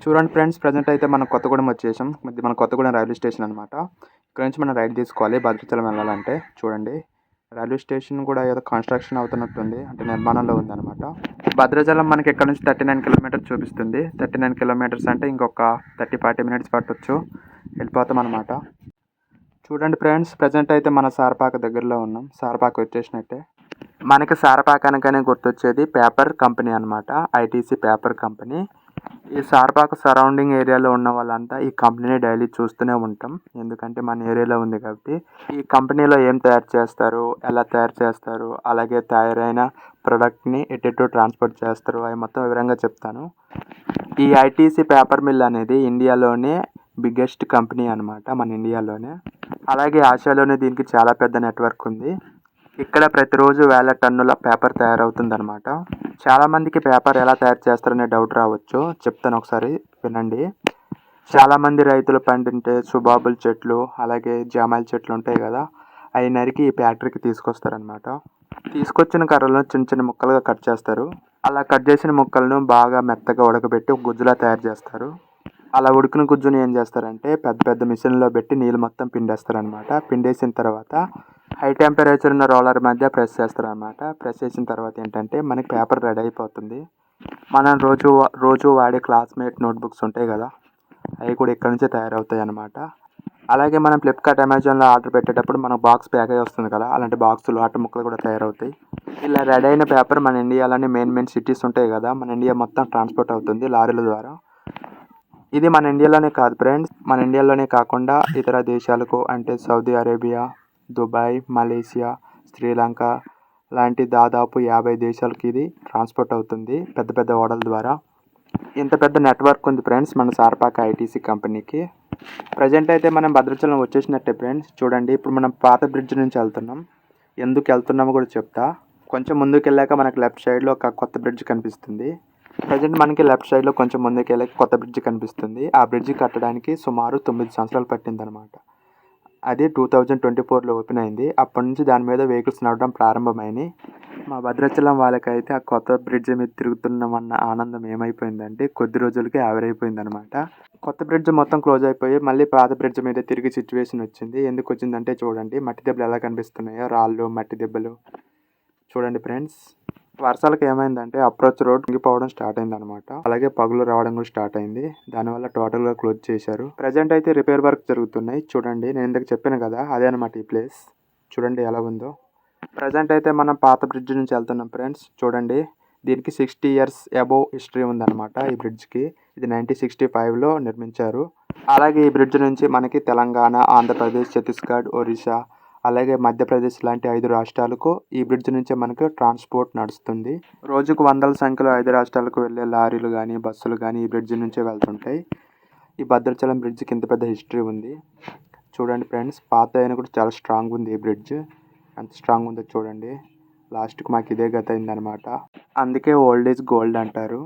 చూడండి ఫ్రెండ్స్, ప్రజెంట్ అయితే మనం కొత్తగూడెం వచ్చేసాం. మన కొత్తగూడెం రైల్వే స్టేషన్ అనమాట. ఇక్కడ నుంచి మనం రైడ్ తీసుకోవాలి భద్రాచలం వెళ్ళాలంటే. చూడండి, రైల్వే స్టేషన్ కూడా ఏదో కన్స్ట్రక్షన్ అవుతున్నట్టుంది, అంటే నిర్మాణంలో ఉందన్నమాట. భద్రాచలం మనకి ఇక్కడ నుంచి 39 కిలోమీటర్స్ చూపిస్తుంది. 39 కిలోమీటర్స్ అంటే ఇంకొక 30-40 మినిట్స్ పట్టొచ్చు, వెళ్ళిపోతాం అనమాట. చూడండి ఫ్రెండ్స్, ప్రజెంట్ అయితే మన సారపాక దగ్గరలో ఉన్నాం. సారపాక వచ్చేసినట్టే. మనకి సారపాక అనగానే గుర్తొచ్చేది పేపర్ కంపెనీ అనమాట, ఐటీసీ పేపర్ కంపెనీ. ఈ సారపాక సరౌండింగ్ ఏరియాలో ఉన్న వాళ్ళంతా ఈ కంపెనీని డైలీ చూస్తూనే ఉంటాం, ఎందుకంటే మన ఏరియాలో ఉంది కాబట్టి. ఈ కంపెనీలో ఏం తయారు చేస్తారు, ఎలా తయారు చేస్తారు, అలాగే తయారైన ప్రొడక్ట్ని ఎటు ట్రాన్స్పోర్ట్ చేస్తారు, అవి మొత్తం వివరంగా చెప్తాను. ఈ ఐటీసీ పేపర్ మిల్ అనేది ఇండియాలోనే బిగ్గెస్ట్ కంపెనీ అనమాట, మన ఇండియాలోనే. అలాగే ఆసియాలోనే దీనికి చాలా పెద్ద నెట్వర్క్ ఉంది. ఇక్కడ ప్రతిరోజు వేల టన్నుల పేపర్ తయారవుతుందన్నమాట. చాలామందికి పేపర్ ఎలా తయారు చేస్తారనే డౌట్ రావచ్చు, చెప్తాను ఒకసారి వినండి. చాలామంది రైతులు పండింటే సుబాబుల్ చెట్లు, అలాగే జామాయిల చెట్లు ఉంటాయి కదా, అవి నరికి ఈ ఫ్యాక్టరీకి తీసుకొస్తారనమాట. తీసుకొచ్చిన కర్రలను చిన్న చిన్న ముక్కలుగా కట్ చేస్తారు. అలా కట్ చేసిన ముక్కలను బాగా మెత్తగా ఉడకబెట్టి ఒక గుజ్జులా తయారు చేస్తారు. అలా ఉడికిన గుజ్జుని ఏం చేస్తారంటే పెద్ద పెద్ద మిషన్లో పెట్టి నీళ్ళు మొత్తం పిండేస్తారనమాట. పిండేసిన తర్వాత హై టెంపరేచర్ ఉన్న రోలర్ మధ్య ప్రెస్ చేస్తారనమాట. ప్రెస్ చేసిన తర్వాత ఏంటంటే మనకి పేపర్ రెడీ అయిపోతుంది. మనం రోజు వాడే క్లాస్మేట్ నోట్బుక్స్ ఉంటాయి కదా, అవి కూడా ఇక్కడ నుంచే తయారవుతాయి అన్నమాట. అలాగే మనం ఫ్లిప్కార్ట్, అమెజాన్లో ఆర్డర్ పెట్టేటప్పుడు మనకు బాక్స్ ప్యాక్ అయ్యి వస్తుంది కదా, అలాంటి బాక్సులు, ఆట ముక్కలు కూడా తయారవుతాయి. ఇలా రెడీ అయిన పేపర్ మన ఇండియాలోని మెయిన్ సిటీస్ ఉంటాయి కదా, మన ఇండియా మొత్తం ట్రాన్స్పోర్ట్ అవుతుంది లారీల ద్వారా. ఇది మన ఇండియాలోనే కాదు ఫ్రెండ్స్, మన ఇండియాలోనే కాకుండా ఇతర దేశాలకు అంటే Saudi Arabia, Dubai, Malaysia, Sri Lanka లాంటి దాదాపు 50 దేశాలకు ఇది ట్రాన్స్పోర్ట్ అవుతుంది పెద్ద పెద్ద ఓడల ద్వారా. ఇంత పెద్ద నెట్వర్క్ ఉంది ఫ్రెండ్స్ మన సారపాక ఐటీసీ కంపెనీకి. ప్రజెంట్ అయితే మనం భద్రాచలం వచ్చేసినట్టే ఫ్రెండ్స్. చూడండి, ఇప్పుడు మనం పాత బ్రిడ్జ్ నుంచి వెళ్తున్నాం. ఎందుకు వెళ్తున్నామో కూడా చెప్తా. కొంచెం ముందుకు వెళ్ళాక మనకు లెఫ్ట్ సైడ్లో ఒక కొత్త బ్రిడ్జ్ కనిపిస్తుంది. ప్రజెంట్ మనకి లెఫ్ట్ సైడ్లో కొంచెం ముందుకు వెళ్ళి కొత్త బ్రిడ్జ్ కనిపిస్తుంది. ఆ బ్రిడ్జ్ కట్టడానికి సుమారు 9 సంవత్సరాలు పట్టిందనమాట. అది 2024లో ఓపెన్ అయింది. అప్పటి నుంచి దాని మీద వెహికల్స్ నడవడం ప్రారంభమైనాయి. మా భద్రాచలం వాళ్ళకైతే ఆ కొత్త బ్రిడ్జ్ మీద తిరుగుతున్నామన్న ఆనందం ఏమైపోయిందంటే కొద్ది రోజులకే ఆవిరైపోయిందనమాట. కొత్త బ్రిడ్జ్ మొత్తం క్లోజ్ అయిపోయి మళ్ళీ పాత బ్రిడ్జ్ మీద తిరిగి సిచ్యువేషన్ వచ్చింది. ఎందుకు వచ్చిందంటే చూడండి, మట్టి దెబ్బలు ఎలా కనిపిస్తున్నాయో, రాళ్ళు మట్టి దెబ్బలు చూడండి ఫ్రెండ్స్. వర్షాలకు ఏమైందంటే అప్రోచ్ రోడ్ ఇంగిపోవడం స్టార్ట్ అయింది అనమాట. అలాగే పగులు రావడం కూడా స్టార్ట్ అయింది. దానివల్ల టోటల్గా క్లోజ్ చేశారు. ప్రజెంట్ అయితే రిపేర్ వర్క్ జరుగుతున్నాయి. చూడండి, నేను ఇందాక చెప్పాను కదా, అదే అనమాట ఈ ప్లేస్. చూడండి ఎలా ఉందో. ప్రజెంట్ అయితే మనం పాత బ్రిడ్జ్ నుంచి వెళ్తున్నాం ఫ్రెండ్స్. చూడండి, దీనికి 60 years అబోవ్ హిస్టరీ ఉందన్నమాట ఈ బ్రిడ్జ్కి. ఇది 1965లో నిర్మించారు. అలాగే ఈ బ్రిడ్జ్ నుంచి మనకి తెలంగాణ, ఆంధ్రప్రదేశ్, ఛత్తీస్గఢ్, ఒరిస్సా, అలాగే మధ్యప్రదేశ్ లాంటి 5 రాష్ట్రాలకు ఈ బ్రిడ్జ్ నుంచే మనకు ట్రాన్స్పోర్ట్ నడుస్తుంది. రోజుకు వందల సంఖ్యలో 5 రాష్ట్రాలకు వెళ్ళే లారీలు కానీ బస్సులు కానీ ఈ బ్రిడ్జ్ నుంచే వెళ్తుంటాయి. ఈ భద్రాచలం బ్రిడ్జ్కి ఇంత పెద్ద హిస్టరీ ఉంది. చూడండి ఫ్రెండ్స్, పాత అయినా కూడా చాలా స్ట్రాంగ్ ఉంది ఈ బ్రిడ్జ్. ఎంత స్ట్రాంగ్ ఉందో చూడండి. లాస్ట్కి మాకు ఇదే గత అయిందనమాట. అందుకే ఓల్డ్ ఈజ్ గోల్డ్ అంటారు.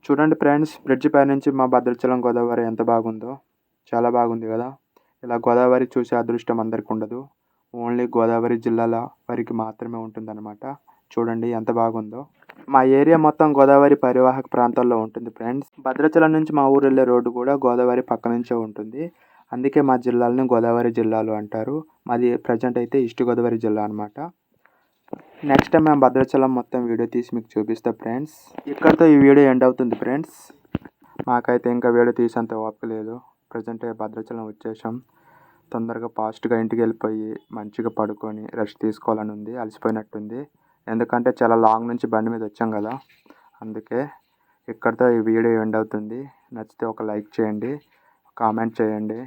చూడండి ఫ్రెండ్స్, బ్రిడ్జ్ పై నుంచి మా భద్రాచలం గోదావరి ఎంత బాగుందో. చాలా బాగుంది కదా. ఇలా గోదావరి చూసే అదృష్టం అందరికి ఉండదు. ఓన్లీ గోదావరి జిల్లాల వరకు మాత్రమే ఉంటుందన్నమాట. చూడండి ఎంత బాగుందో. మా ఏరియా మొత్తం గోదావరి పరివాహక ప్రాంతాల్లో ఉంటుంది ఫ్రెండ్స్. భద్రాచలం నుంచి మా ఊరు వెళ్ళే రోడ్డు కూడా గోదావరి పక్క నుంచే ఉంటుంది. అందుకే మా జిల్లాలను గోదావరి జిల్లాలు అంటారు. మాది ప్రజెంట్ అయితే ఈస్ట్ గోదావరి జిల్లా అనమాట. నెక్స్ట్ టైం మేము భద్రాచలం మొత్తం వీడియో తీసి మీకు చూపిస్తా ఫ్రెండ్స్. ఇక్కడితో ఈ వీడియో ఎండ్ అవుతుంది ఫ్రెండ్స్. మాకైతే ఇంకా వీడియో తీసేంత ఓపిక లేదు. ప్రజెంట్ భద్రాచలం వచ్చేసాం. తొందరగా ఫాస్ట్గా ఇంటికి వెళ్ళిపోయి మంచిగా పడుకొని రెస్ట్ తీసుకోవాలని ఉంది. అలసిపోయినట్టుంది. ఎందుకంటే చాలా లాంగ్ నుంచి బండి మీద వచ్చాం కదా. అందుకే ఇక్కడితో ఈ వీడియో ఎండ్ అవుతుంది. నచ్చితే ఒక లైక్ చేయండి, కామెంట్ చేయండి.